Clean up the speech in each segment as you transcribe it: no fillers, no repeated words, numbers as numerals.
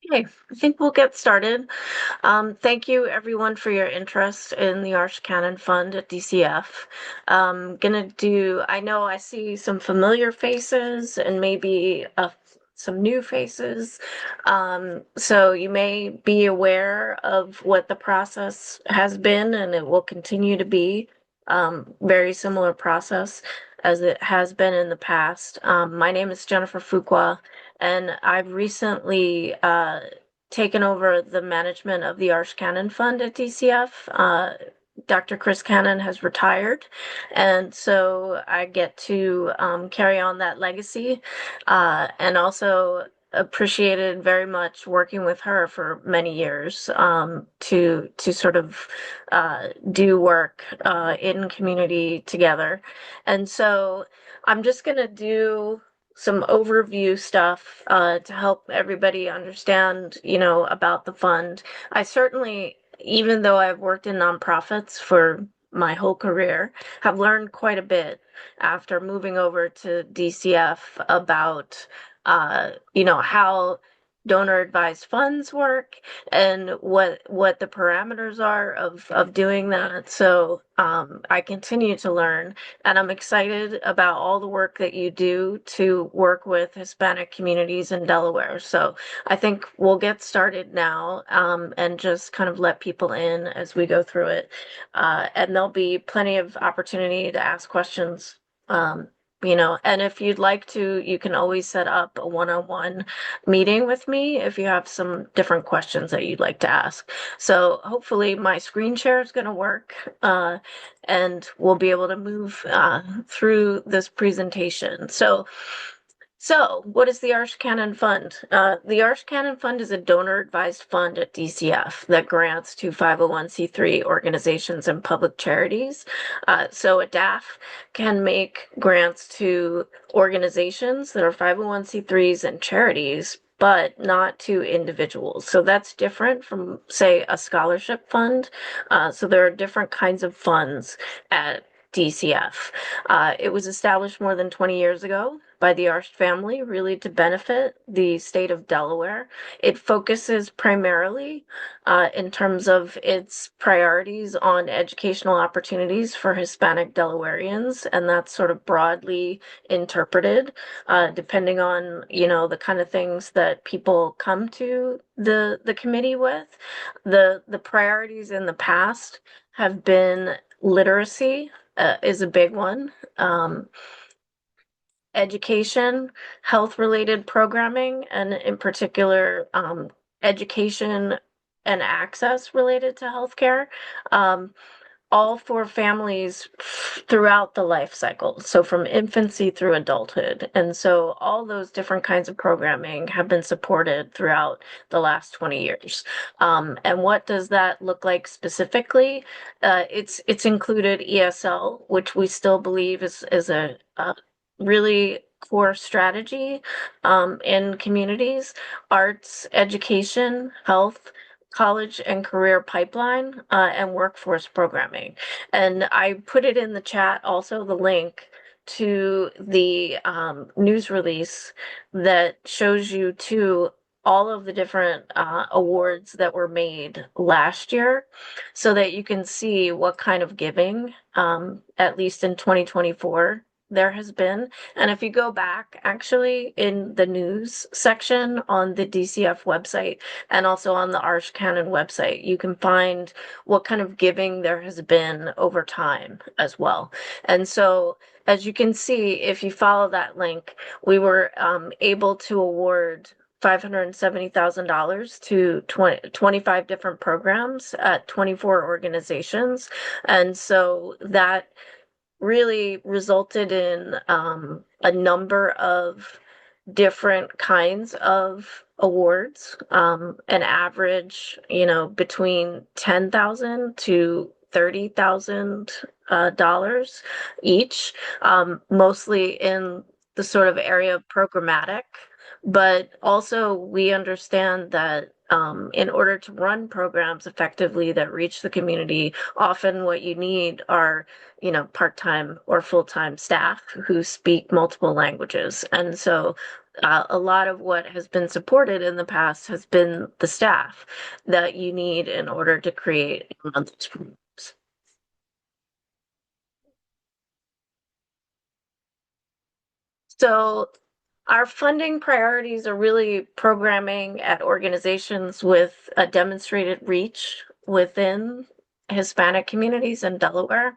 Okay, I think we'll get started. Thank you, everyone, for your interest in the Arsht-Cannon Fund at DCF. I know I see some familiar faces and maybe some new faces. So you may be aware of what the process has been, and it will continue to be very similar process as it has been in the past. My name is Jennifer Fuqua. And I've recently taken over the management of the Arsht-Cannon Fund at DCF. Dr. Chris Cannon has retired, and so I get to carry on that legacy, and also appreciated very much working with her for many years to sort of do work in community together. And so I'm just going to do some overview stuff to help everybody understand, about the fund. I certainly, even though I've worked in nonprofits for my whole career, have learned quite a bit after moving over to DCF about, how donor advised funds work and what the parameters are of doing that. So I continue to learn, and I'm excited about all the work that you do to work with Hispanic communities in Delaware. So I think we'll get started now and just kind of let people in as we go through it. And there'll be plenty of opportunity to ask questions. Um, and if you'd like to, you can always set up a one-on-one meeting with me if you have some different questions that you'd like to ask. So hopefully my screen share is going to work. And we'll be able to move through this presentation. So what is the Arsht-Cannon Fund? The Arsht-Cannon Fund is a donor-advised fund at DCF that grants to 501c3 organizations and public charities. So a DAF can make grants to organizations that are 501c3s and charities, but not to individuals. So that's different from, say, a scholarship fund. So there are different kinds of funds at DCF. It was established more than 20 years ago by the Arsht family, really to benefit the state of Delaware. It focuses primarily in terms of its priorities on educational opportunities for Hispanic Delawareans, and that's sort of broadly interpreted, depending on, the kind of things that people come to the committee with. The priorities in the past have been literacy, is a big one. Education, health-related programming, and in particular, education and access related to healthcare, all for families throughout the life cycle, so from infancy through adulthood. And so all those different kinds of programming have been supported throughout the last 20 years. And what does that look like specifically? It's included ESL, which we still believe is a really core strategy in communities, arts, education, health, college and career pipeline, and workforce programming. And I put it in the chat also, the link to the news release that shows you to all of the different awards that were made last year so that you can see what kind of giving, at least in 2024, there has been. And if you go back actually in the news section on the DCF website and also on the Arsht-Cannon website, you can find what kind of giving there has been over time as well. And so as you can see, if you follow that link, we were able to award $570,000 to 25 different programs at 24 organizations. And so that really resulted in a number of different kinds of awards, an average, between 10,000 to $30,000 dollars each, mostly in the sort of area of programmatic. But also, we understand that in order to run programs effectively that reach the community, often what you need are part-time or full-time staff who speak multiple languages. And so a lot of what has been supported in the past has been the staff that you need in order to create those programs. So our funding priorities are really programming at organizations with a demonstrated reach within Hispanic communities in Delaware.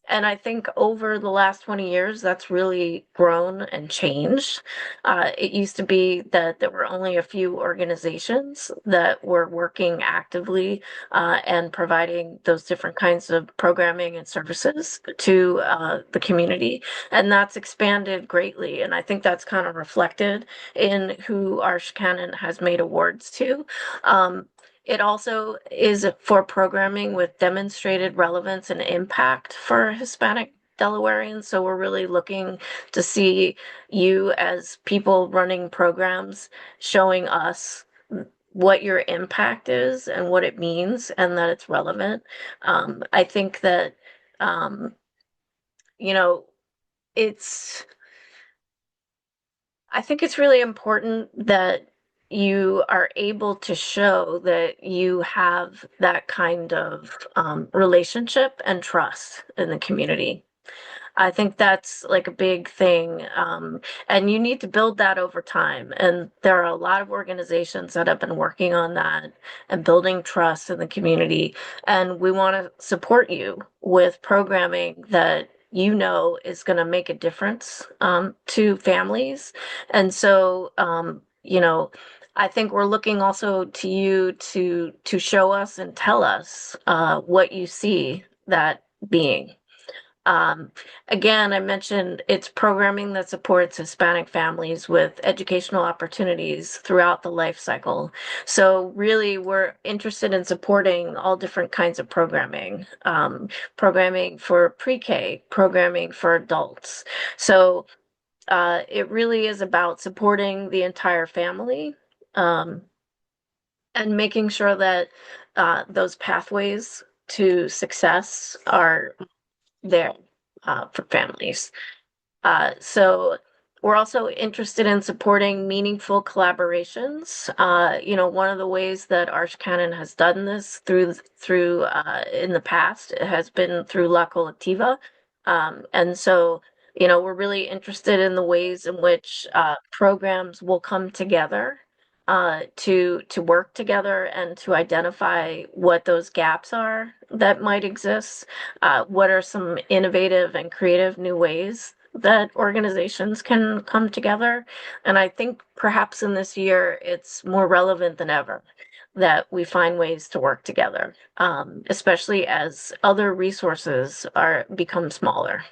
And I think over the last 20 years, that's really grown and changed. It used to be that there were only a few organizations that were working actively and providing those different kinds of programming and services to the community. And that's expanded greatly. And I think that's kind of reflected in who Arsht-Cannon has made awards to. It also is for programming with demonstrated relevance and impact for Hispanic Delawareans. So we're really looking to see you as people running programs showing us what your impact is and what it means and that it's relevant. I think that, um, you know, it's I think it's really important that you are able to show that you have that kind of relationship and trust in the community. I think that's like a big thing. And you need to build that over time. And there are a lot of organizations that have been working on that and building trust in the community. And we want to support you with programming that you know is going to make a difference to families. And so, I think we're looking also to you to show us and tell us what you see that being. Um, Again, I mentioned it's programming that supports Hispanic families with educational opportunities throughout the life cycle. So really, we're interested in supporting all different kinds of programming for pre-K, programming for adults. So it really is about supporting the entire family, um, and making sure that those pathways to success are there for families. So we're also interested in supporting meaningful collaborations. One of the ways that Arsht-Cannon has done this through in the past it has been through La Colectiva. And so, we're really interested in the ways in which programs will come together to work together and to identify what those gaps are that might exist. What are some innovative and creative new ways that organizations can come together? And I think perhaps in this year, it's more relevant than ever that we find ways to work together, especially as other resources are become smaller.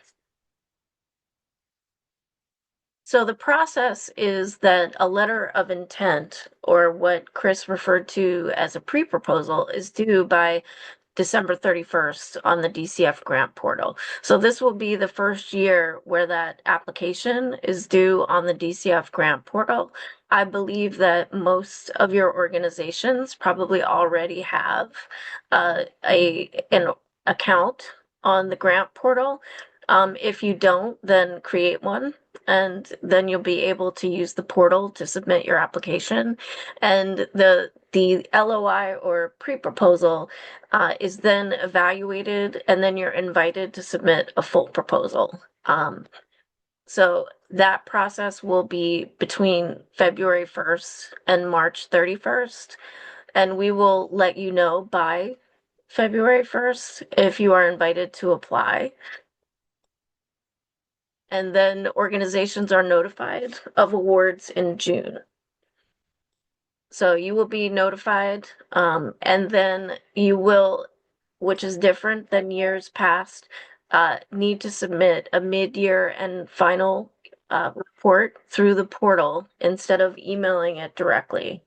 So the process is that a letter of intent, or what Chris referred to as a pre-proposal, is due by December 31st on the DCF grant portal. So this will be the first year where that application is due on the DCF grant portal. I believe that most of your organizations probably already have an account on the grant portal. If you don't, then create one, and then you'll be able to use the portal to submit your application. And the LOI or pre-proposal is then evaluated, and then you're invited to submit a full proposal. So that process will be between February 1st and March 31st, and we will let you know by February 1st if you are invited to apply. And then organizations are notified of awards in June. So you will be notified, and then you will, which is different than years past, need to submit a mid-year and final report through the portal instead of emailing it directly.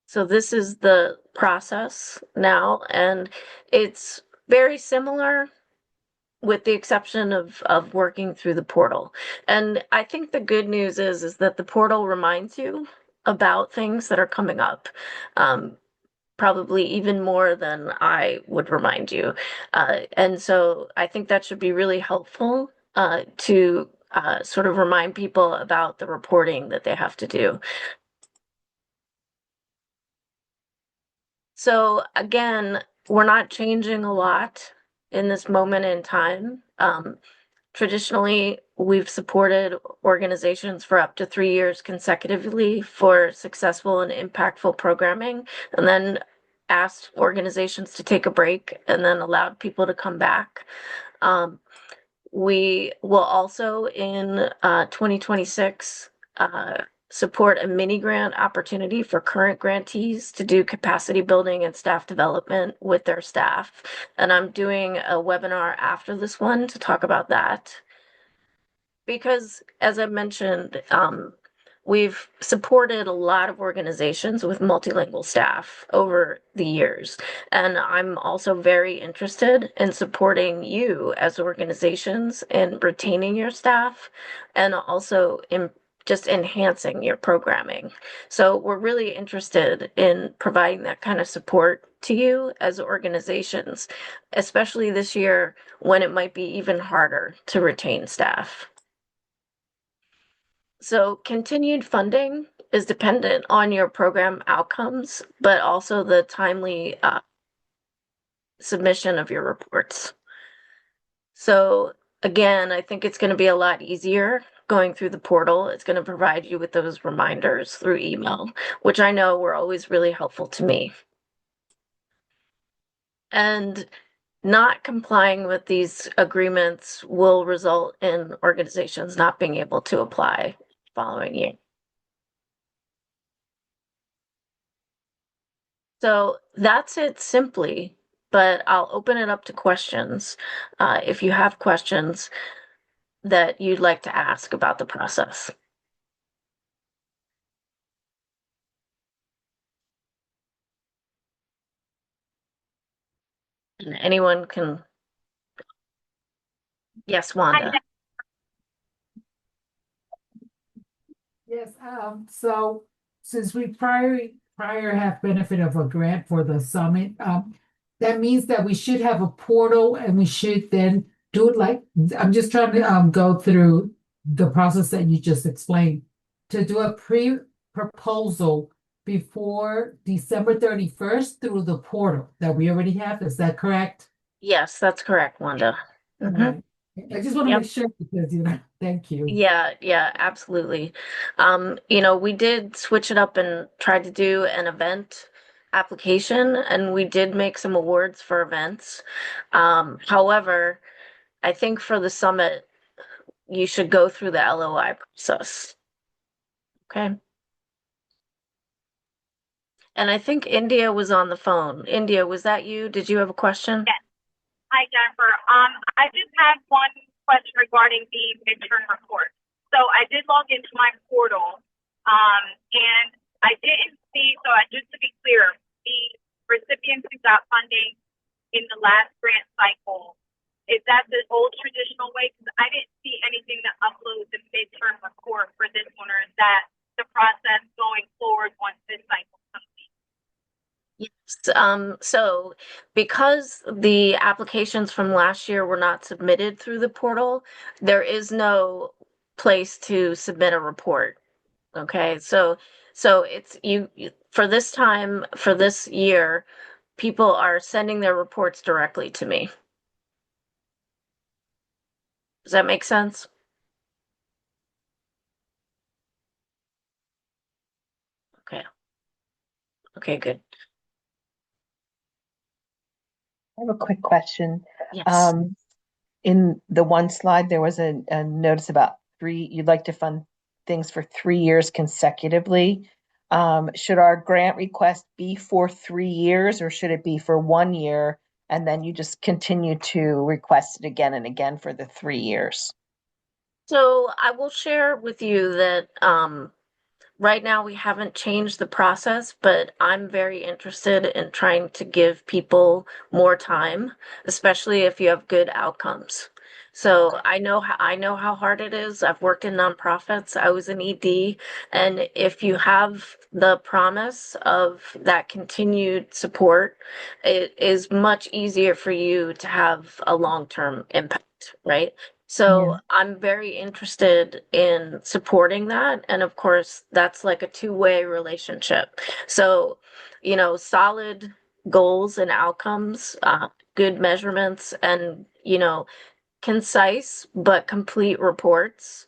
So this is the process now, and it's very similar with the exception of working through the portal. And I think the good news is that the portal reminds you about things that are coming up. Probably even more than I would remind you. And so I think that should be really helpful to sort of remind people about the reporting that they have to do. So again, we're not changing a lot in this moment in time. Traditionally, we've supported organizations for up to 3 years consecutively for successful and impactful programming, and then asked organizations to take a break and then allowed people to come back. Um, we will also in 2026 support a mini grant opportunity for current grantees to do capacity building and staff development with their staff. And I'm doing a webinar after this one to talk about that. Because, as I mentioned, we've supported a lot of organizations with multilingual staff over the years. And I'm also very interested in supporting you as organizations in retaining your staff and also in just enhancing your programming. So we're really interested in providing that kind of support to you as organizations, especially this year when it might be even harder to retain staff. So continued funding is dependent on your program outcomes, but also the timely submission of your reports. So again, I think it's going to be a lot easier going through the portal. It's going to provide you with those reminders through email, which I know were always really helpful to me. And not complying with these agreements will result in organizations not being able to apply following year. So that's it simply, but I'll open it up to questions. If you have questions that you'd like to ask about the process. And anyone can, yes, Wanda. Yes, so since we prior have benefit of a grant for the summit, that means that we should have a portal and we should then do it like, I'm just trying to go through the process that you just explained. To do a pre-proposal before December 31st through the portal that we already have, is that correct? Yes, that's correct, Wanda. Right. I just want to Yep. make sure because, thank you. Yeah, absolutely. We did switch it up and tried to do an event application, and we did make some awards for events. However, I think for the summit, you should go through the LOI process. Okay. And I think India was on the phone. India, was that you? Did you have a question? Yes. Hi, Jennifer. I just had one question regarding the midterm report. So I did log into my portal, and I didn't see, so just to be clear, the recipients who got funding in the last grant cycle, is that the old traditional way? Because I didn't see anything that uploads the midterm report for this one, or is that the process going forward once this cycle comes in? Yes, so because the applications from last year were not submitted through the portal, there is no place to submit a report. Okay, so it's for this time, for this year, people are sending their reports directly to me. Does that make sense? Okay. Okay, good. I have a quick question. Yes. In the one slide, there was a notice about you'd like to fund things for 3 years consecutively. Should our grant request be for 3 years or should it be for 1 year? And then you just continue to request it again and again for the 3 years? So I will share with you that right now we haven't changed the process, but I'm very interested in trying to give people more time, especially if you have good outcomes. So I know how hard it is. I've worked in nonprofits. I was an ED, and if you have the promise of that continued support, it is much easier for you to have a long-term impact, right? So Yeah. I'm very interested in supporting that. And of course, that's like a two-way relationship. So, solid goals and outcomes, good measurements, and, concise but complete reports.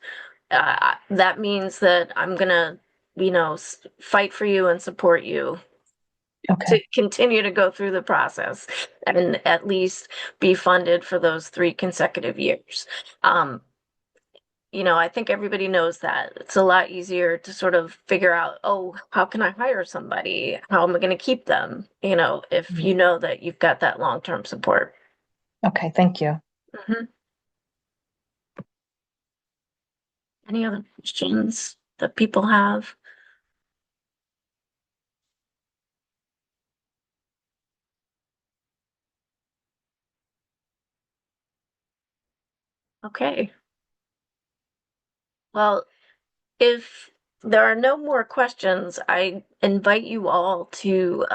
That means that I'm gonna, fight for you and support you to Okay, continue to go through the process and at least be funded for those 3 consecutive years. Um, I think everybody knows that. It's a lot easier to sort of figure out, oh, how can I hire somebody? How am I going to keep them? If you know that you've got that long-term support. okay, thank you. Mhm. Any other questions that people have? Okay. Well, if there are no more questions, I invite you all to,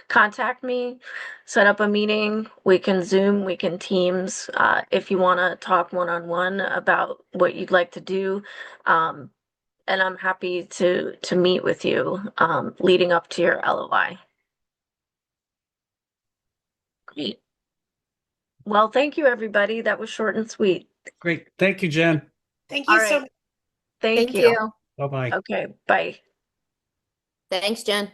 contact me, set up a meeting. We can Zoom, we can Teams, if you want to talk one-on-one about what you'd like to do. Um, and I'm happy to meet with you, leading up to your LOI. Great. Well, thank you, everybody. That was short and sweet. Great. Thank you, Jen. Thank All you so right. much. Thank Thank you. you. Bye-bye. Okay, bye. Thanks, Jen.